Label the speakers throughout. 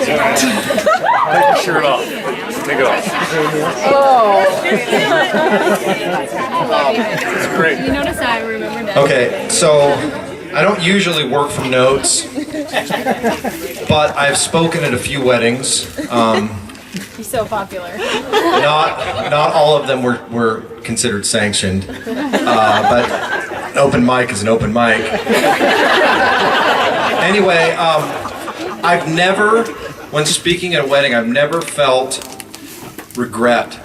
Speaker 1: Take your shirt off. Take it off. It's great.
Speaker 2: You notice I remember that.
Speaker 3: Okay, so I don't usually work from notes, but I've spoken at a few weddings.
Speaker 2: He's so popular.
Speaker 3: Not all of them were considered sanctioned, but an open mic is an open mic. Anyway, I've never, when speaking at a wedding, I've never felt regret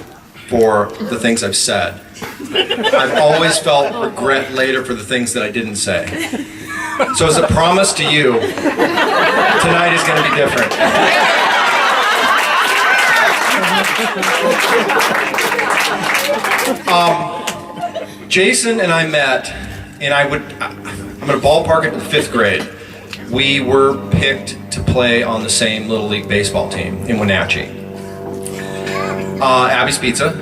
Speaker 3: for the things I've said. I've always felt regret later for the things that I didn't say. So as a promise to you, tonight is going to be different. Jason and I met, and I'm going to ballpark it in the 5th grade. We were picked to play on the same Little League baseball team in Wenatchee. Abby's Pizza.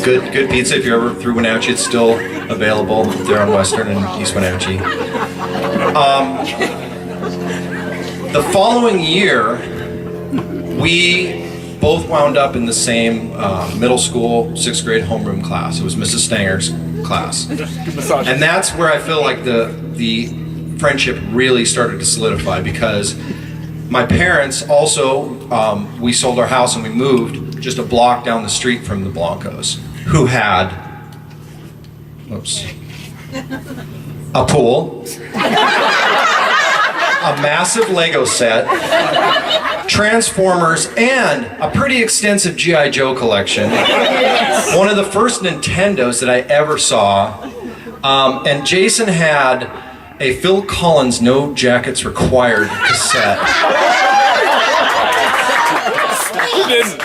Speaker 3: Good pizza. If you're ever through Wenatchee, it's still available there on Western and East Wenatchee. The following year, we both wound up in the same middle school 6th grade homeroom class. It was Mrs. Stanger's class, and that's where I feel like the friendship really started to solidify, because my parents also, we sold our house and we moved just a block down the street from the Blancos, who had, a pool, a massive Lego set, Transformers, and a pretty extensive G.I. Joe collection. One of the first Nintendos that I ever saw. And Jason had a Phil Collins No Jackets Required cassette.
Speaker 1: Who didn't?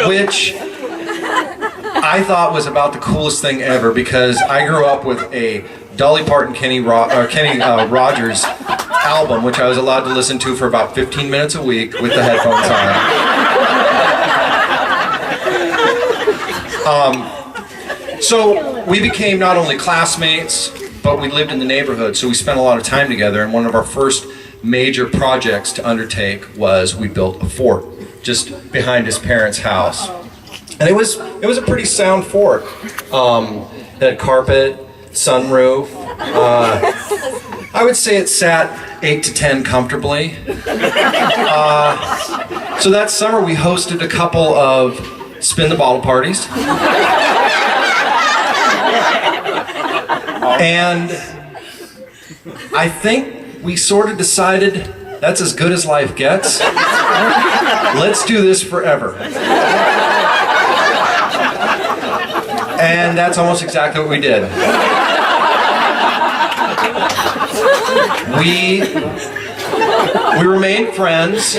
Speaker 3: Which I thought was about the coolest thing ever, because I grew up with a Dolly Parton, Kenny Rogers album, which I was allowed to listen to for about 15 minutes a week with the headphones on. So we became not only classmates, but we lived in the neighborhood, so we spent a lot of time together, and one of our first major projects to undertake was we built a fort just behind his parents' house. And it was a pretty sound fort. It had carpet, sunroof. I would say it sat 8 to 10 comfortably. So that summer we hosted a couple of spin the bottle parties. And I think we sort of decided that's as good as life gets. Let's do this forever. And that's almost exactly what we did. We remained friends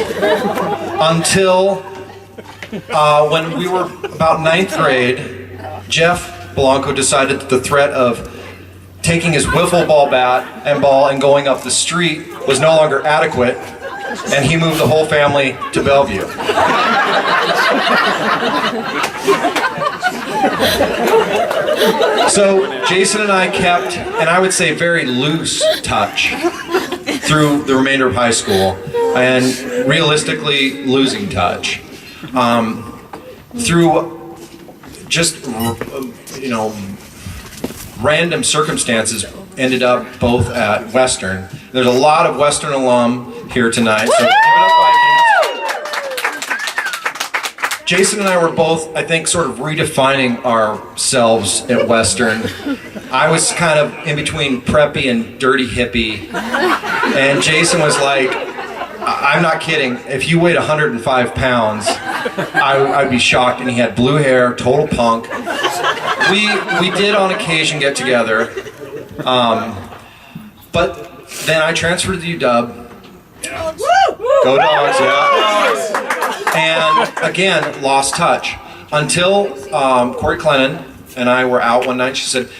Speaker 3: until when we were about 9th grade, Jeff Blanco decided that the threat of taking his wiffle ball bat and ball and going up the street was no longer adequate, and he moved the whole family to Bellevue. So Jason and I kept, and I would say very loose touch through the remainder of high school, and realistically losing touch through just, random circumstances. Ended up both at Western. There's a lot of Western alum here tonight, so give it up, Vikings. Jason and I were both, I think, sort of redefining ourselves at Western. I was kind of in between preppy and dirty hippie, and Jason was like, I'm not kidding, if you weighed 105 pounds, I'd be shocked, and he had blue hair, total punk. We did on occasion get together, but then I transferred to UW. Go Dogs, yeah. And again, lost touch. Until Corey Clennon and I were out one night, she said,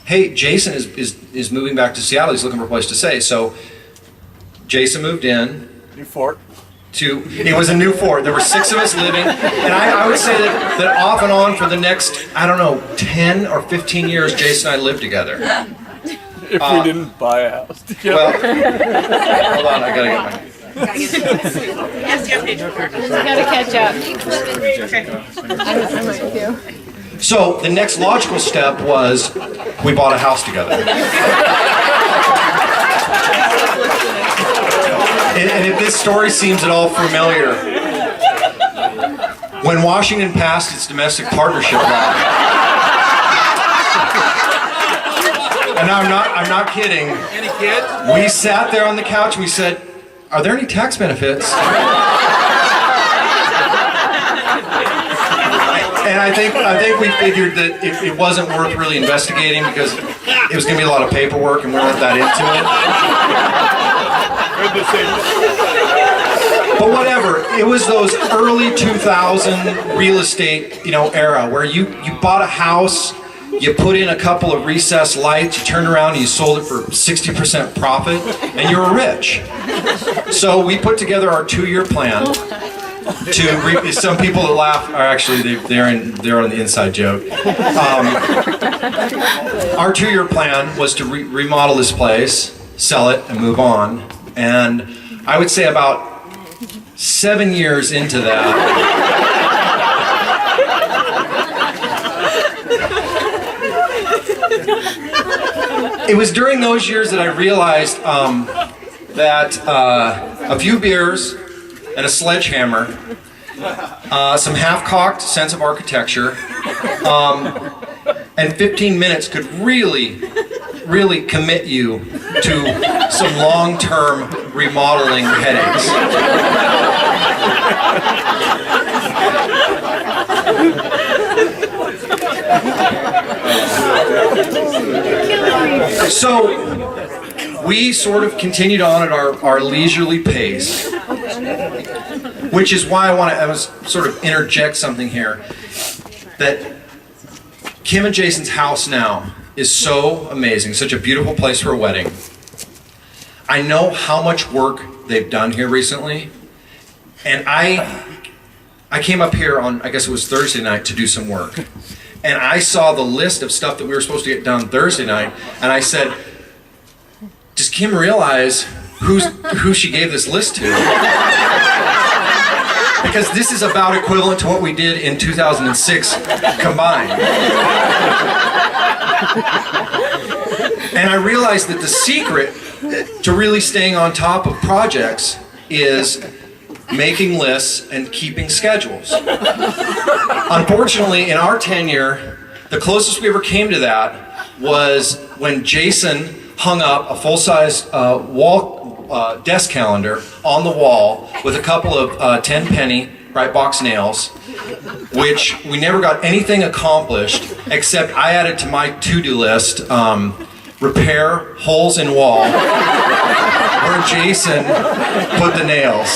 Speaker 3: hey, Jason is moving back to Seattle, he's looking for a place to stay. So Jason moved in.
Speaker 1: New fort.
Speaker 3: It was a new fort. There were 6 of us living, and I would say that off and on for the next, 10 or 15 years, Jason and I lived together.
Speaker 1: If we didn't buy a house together.
Speaker 3: Well, hold on, I gotta get my...
Speaker 2: Gotta catch up. I might too.
Speaker 3: So the next logical step was we bought a house together. And if this story seems at all familiar, when Washington passed its domestic partnership law, and I'm not kidding.
Speaker 1: Any kids?
Speaker 3: We sat there on the couch and we said, "Are there any tax benefits?" And I think we figured that it wasn't worth really investigating because it was going to be a lot of paperwork and we weren't that into it. But whatever, it was those early 2000 real estate, era where you bought a house, you put in a couple of recessed lights, you turned around and you sold it for 60% profit, and you were rich. So we put together our 2-year plan. Some people that laugh are actually they're on the inside joke. Our 2-year plan was to remodel this place, sell it, and move on. And I would say about 7 years into that, it was during those years that I realized that a few beers and a sledgehammer, some half-cocked sense of architecture, and 15 minutes could really commit you to some long-term remodeling headaches. So we sort of continued on at our leisurely pace, which is why I was sort of interject something here, that Kim and Jason's house now is so amazing, such a beautiful place for a wedding. I know how much work they've done here recently, and I came up here on, I guess it was Thursday night, to do some work. And I saw the list of stuff that we were supposed to get done Thursday night, and I said, does Kim realize who she gave this list to? Because this is about equivalent to what we did in 2006 combined. And I realized that the secret to really staying on top of projects is making lists and keeping schedules. Unfortunately, in our tenure, the closest we ever came to that was when Jason hung up a full-size desk calendar on the wall with a couple of 10-penny Brightbox nails, which we never got anything accomplished except I added to my to-do list, repair holes in wall where Jason put the nails.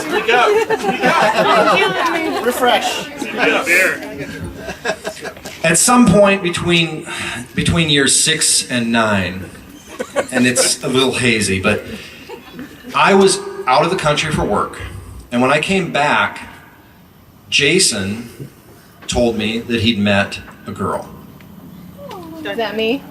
Speaker 1: Speak up.
Speaker 4: Refresh.
Speaker 3: At some point between years 6 and 9, and it's a little hazy, but I was out of the country for work. And when I came back, Jason told me that he'd met a girl.
Speaker 2: Is that me?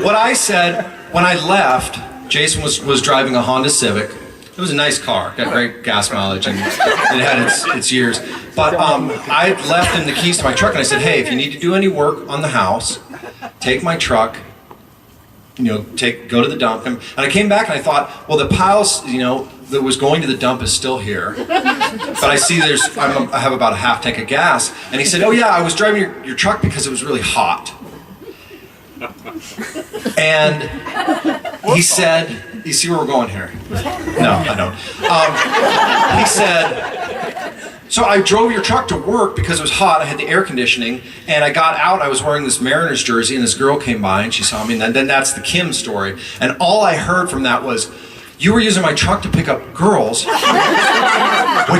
Speaker 3: What I said when I left, Jason was driving a Honda Civic. It was a nice car, got great gas mileage, and it had its years. But I left him the keys to my truck, and I said, hey, if you need to do any work on the house, take my truck, go to the dump. And I came back and I thought, well, the piles, that was going to the dump is still here. But I see I have about a half tank of gas. And he said, oh yeah, I was driving your truck because it was really hot. And he said, you see where we're going here? No, I don't. He said, so I drove your truck to work because it was hot, I had the air conditioning, and I got out, I was wearing this Mariners jersey, and this girl came by and she saw me, and then that's the Kim story. And all I heard from that was, you were using my truck to pick up girls, which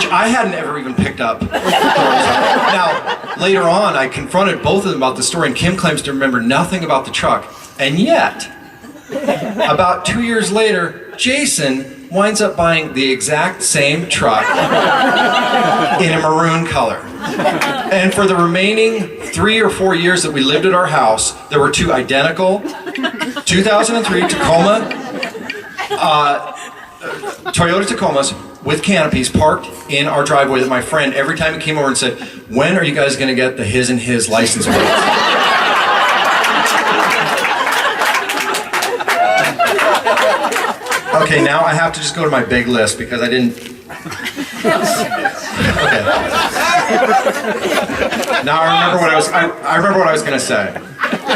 Speaker 3: I hadn't ever even picked up girls. Now, Later on, I confronted both of them about the story, and Kim claims to remember nothing about the truck. And yet, about 2 years later, Jason winds up buying the exact same truck in a maroon color. And for the remaining 3 or 4 years that we lived at our house, there were two identical 2003 Tacoma, Toyota Tacomas with canopies parked in our driveway that my friend, every time he came over and said, when are you guys going to get the his and his license plates? Okay, now I have to just go to my big list because I didn't. Okay. Now I remember what I remember what I was going to say,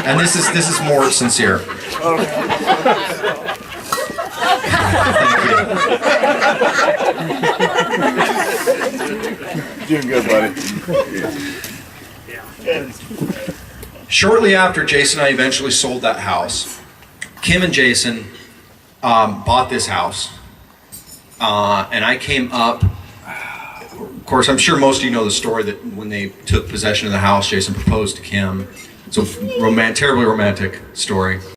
Speaker 3: and this is more sincere.
Speaker 4: Doing good, buddy.
Speaker 3: Shortly after Jason and I eventually sold that house, Kim and Jason bought this house, and I came up. Of course, I'm sure most of you know the story that when they took possession of the house, Jason proposed to Kim. It's a terribly romantic story.